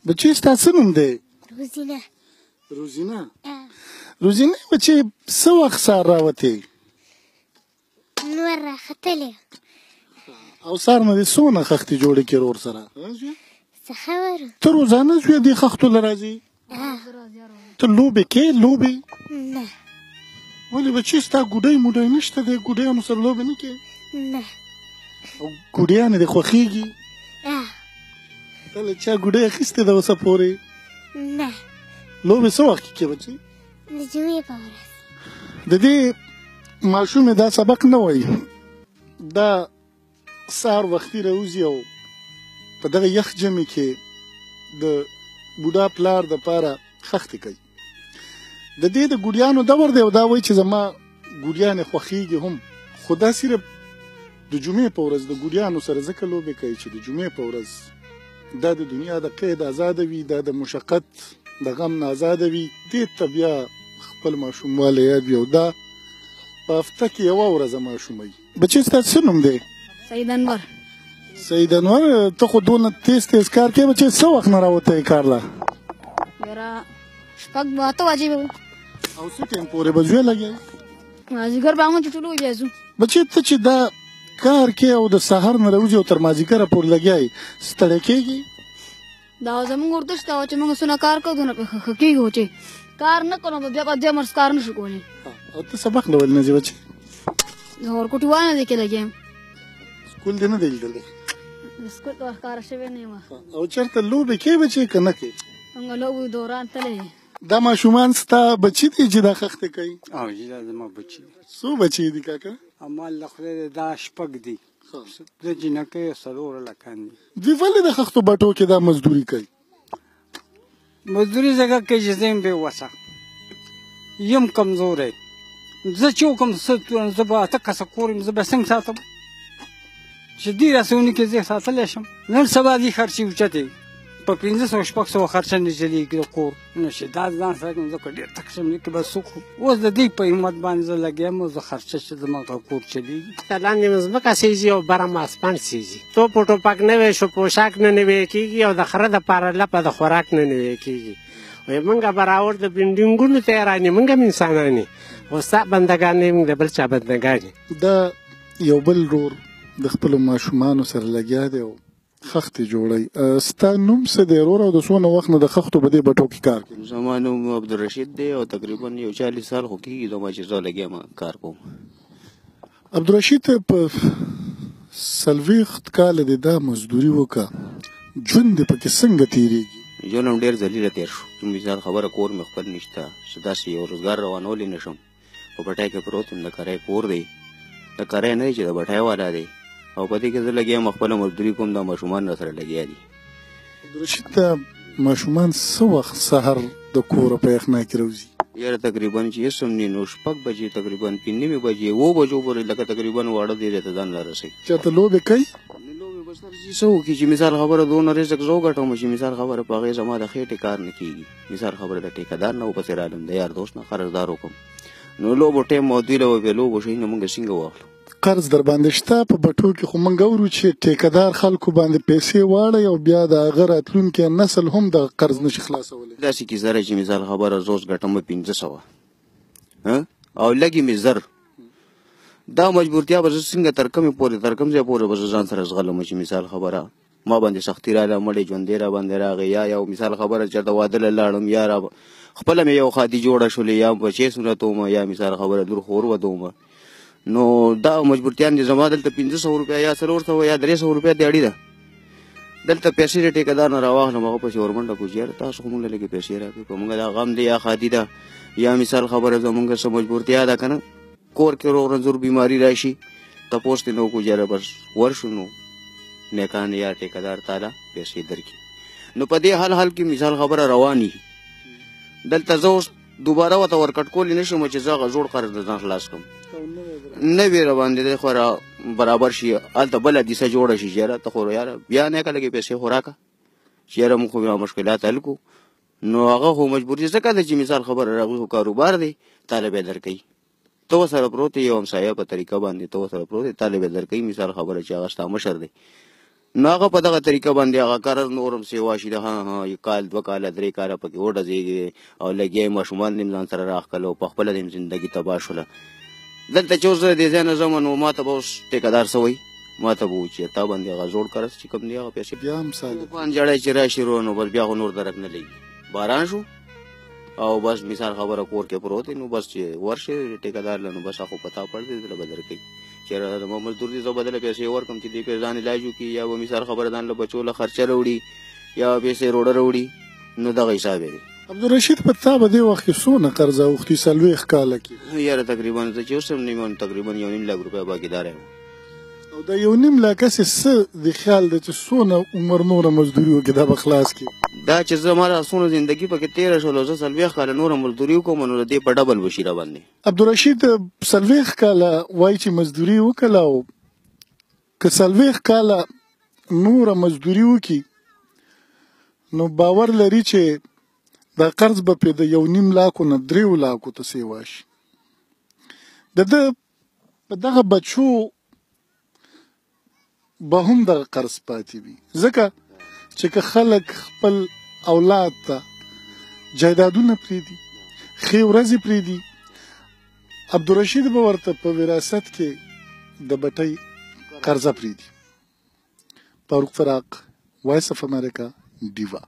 بچی ستا څه نوم دی؟ روزینه. روزینه؟ روزینه بچی څه وخت سهار راوتې؟ نور راختلی. او سهار نه دې څونه خښتې جوړې کړې ورور سره؟ څه خبره؟ ته روزانه زوی دې خښتو له راځې؟ ته لوبې کوې لوبې؟ نه. ولې بچی ستا ګوډۍ موډۍ نشته دی؟ ګوډیانو سره لوبې نه کوې؟ نه. او ګوډیانې دې خوښېږي؟ ته له چا ګوډۍ اخیستې ده اوسه پورې؟ نه. لوبې څه وخت کې کوې بچی؟ د جمعې په ورځ. د دې ماشومې دا سبق نه وایي، دا سهار وختي راوځي او په دغه یخ ژمي کې د بوډا پلار دپاره خښتې کوي. د دې د ګوډیانو دور دی او دا وایي چې زما ګوډیانې خوښېږي هم، خو دا صرف د جمعې په ورځ د ګوډیانو سره ځکه لوبې کوي چې د جمعې په ورځ دا د دنیا د قید آزاده وي، دا د مشقت د غم نه آزاده وي. دې ته بیا خپل ماشوموالی یاد وي او دا په هفته کې یوه ورځه ماشومۍ. بچی ستا څه نوم دی؟ سید انور. سید انور، ته خو دونه تیز تیز کار کوې بچی، څه وخت نه راوتی کار له؟ یاره شپږ اته بجې به وي. او څه ټایم پورې به زوی لګیا یې؟ مازدیګر به هغه چې ټولو بیا ځو. بچی ته چې دا کار کوې او د سهار نه راوځي او تر مازدیګره پورې لګیا یې، ستړی کېږي؟ دا زموږ ورزش دا چې موږ څونه کار کوو دونه پې ښه کېږو، چې کار نه کوو نو بیا په دې مرز کار نه شو کولی. او ته سبق نه ولې نه ځې بچی؟ زه ورکوټي وانه دی کې لګیا یم. سکول دې نه دی لیدلی؟ سکول ته ښکاره شوی نه یم. او چېرته لوبې کوې بچی که نه کوې؟ موږ لوبو دوران تللی. دا ماشومان ستا بچي دي چې دا خښتې کوي؟ او جی دا زما بچي. څو بچي دي کاکا؟ اما له خدای دا شپږ دي. زه جینکۍ او څلور هلکان دي. دوی ولې د خښتو بټو کې دا مزدوري کوي؟ مزدوري ځکه کوي چې زه یم بې وسه، یم کمزوری. زه چې وکړم زه به اته کسه کور یم، زه به څنګه ساتم چې دې راسې ونې کې زه ساتلی شم. نن سبا دې خرچې اوچتې په 500 شپږ سوه خرچه نه چلېږي د کور نو چې دا ځان سره کوم ځکه ډېر تک شم کې به څوک اوس د دې په همت باندې زه لګیا یم او زه خرچه چې زما په کور چلېږي. لاندې ځمکه سیزي او بره ماسپڼ سیزي. توپ و ټوپک نوی شو، پوشاک نه نوی کېږي او د خره دپاره لپه د خوراک نه نوی کېږي. وایي موږ برابر د بلډینګونو ته یې رانې، موږ هم انسانان یې، خو ستا بندګان نه یې، موږ د بل چا بندګان یې. دا یو بل ورور د خپلو ماشومانو سره لګیا دی او خښتې جوړوي. ستا نوم څه دی ورور او د څونه وخت نه د خښتو په دې بټو کې کار کوي؟ زما نوم عبدالرشید دی او تقریبا یو 40 سال خو کېږي زما چې زه لګیا یم کار کوم. عبدالرشید په 40 کاله دې دا مزدوري وکړه، ژوند دې پکې څنګه تېرېږي؟ ژوند هم ډېر ذلیله تېر شو. مثال خبره کور مې خپل نشته چې داسې یو روزګار روانولی نه شم. په بټۍ کې پروت یم، د کرۍ کور دی، د کرۍ نه دی چې د بټۍ والا دی او په دې کې زه لګیا یم خپله مزدوري کوم. دا ماشومان راسره لګیا دي. عبدالرشید دا ماشومان څه وخت سهار د کوره په یخنا کې راوځي؟ یاره تقریبا چې هېڅ هم نه نو 6 بجې تقریبا 5 بجې 7 بجو پورې لکه تقریبا واړه دی ته ځان را رسوي. چېرته لوبې کوي؟ لوبې به سره چې څه وکړي چې مثال خبره دونه رزق زه وګټم چې مثال خبره په هغې زما د خېټې کار نه کېږي. مثال خبره د ټیکهدار نه ورپسې رالم، د یار دوست نه قرضدار وکړم نو لوبو ټایم او دوی له بیا لوبو شي نه موږ څنګه واخلو؟ قرض در باندې شته په بټو کې؟ خو موږ اورو چې ټیکهدار خلکو باندې پیسې واړوي او بیا د هغه راتلونکی نسل هم د قرض نشي خلاصولی. داسې کیسه چې مثال خبره روز ګټم 500 او لګي مې زر. دا مجبورتیا به زه څنګه تر کومې پورې تر کوم ځای پورې به زه ځان سره زغلم چې مثال خبره ما باندې سختي راغله، مړې ژوندی را باندې راغی، یا یو مثال خبره چېرته واده له لاړم، یا خپله مې یو خادي جوړه شولې، یا بچې صورت وم، یا مثال خبره لور خور وده وم. نو دا مجبورتیان دي زما دلته 500 روپیا یا 400 یا 300 روپیا دیاړي ده. دلته پیسې د ټیکهدار نه راواخلم، هغه پسې ورمنډه کړو چې یاره تاسو خو موږ له لږې پیسې راکړئ، په موږ دا غم دی یا خادي ده یا مثال خبره زموږ څه مجبورتیا ده که نه، کور کې روغ رنځور بیماري راشي تپوس دې نه وکړو چې یاره بس ورشو نو نیکان یا ټیکهدار تاله پیسې درکړي. نو په دې حال کې مثال خبره رواني دلته زه اوس دوباره ورته ورکټ کولی نه شم چې زه هغه زوړ قرض د ځان خلاص کړم. نوې راباندې دی خو برابر شي، هلته بله دیسه جوړه شي چې یاره ته خو یاره بیا نیکه لږې پیسې خو راکړه چې یاره موږ خو بیا مشکلات حل کړو. نو هغه خو مجبوري ځکه ده چې مثال خبره هغوی خو کاروبار دی، تاله به یې درکوي. ته ورسره پروت یې یو همسایه په طریقه باندې ته ورسره پروت یې تاله به یې درکوي. مثال خبره چې هغه ستا مشر دی نو هغه په دغه طریقه باندې هغه قرض نورم سیوا شي د کال 2 کاله 3 کاله پکې وډزېږي او لګیا ماشومان هم ځان سره راښکلو په خپله هم زندګي تباه شوله دلته چې اوس زه د ځای نه ځم نو ما ته به اوس ټیکهدار څه وایي ما ته به وایي چې تا باندې هغه زوړ قرض چې کوم دی هغه پیسې بیا هم ساده طوفان جړی چې راشي نو بس بیا خو نور درک نه لګي باران شو او بس مثال خبره کور کې پروت نو بس چې ورشي ټیکهدار له نو بس هغه پتا پړ دې دله بدر کوي چې د مزدور دي زه بدله پیسې ورکم چې دې کې ځان علاج وکړي یا به مثال خبره ځان له بچو له خرچه راوړي یا پیسې روډه راوړي نو دغه حساب دی عبدالرشید په تا به دې وخت کې څونه قرض اوښتي 40 کاله کې یاره تقریبا زه چې اوس هم نه یم تقریبا 1.5 لک روپۍ باقیدار یم او د 1.5 لک څه د خیال دی چې څونه عمر نوره مزدوري وکړي دا به خلاص کړي دا چې زما څونه زندګي پکې تېره شوله زه 40 کاله نوره مزدوري وکړم نو د دې په ډبل به شي راباندې عبدالرشید 40 کاله وایي چې مزدوري وکړله او که 40 کاله نوره مزدوري وکړي نو باور لري چې دا قرض به پرې د 1.5 لاکو نه 3 لاکو ته سیوا شي د ده په دغه بچو به هم دغه قرض پاتې وي ځکه چې که خلک خپل اولاد ته جایدادونه پرېږدي ښې ورځې پرېږدي عبدالرشید به ورته په وراثت کې د بټۍ قرضه پرېږدي فاروق فراق وایس اف امریکا ډیوا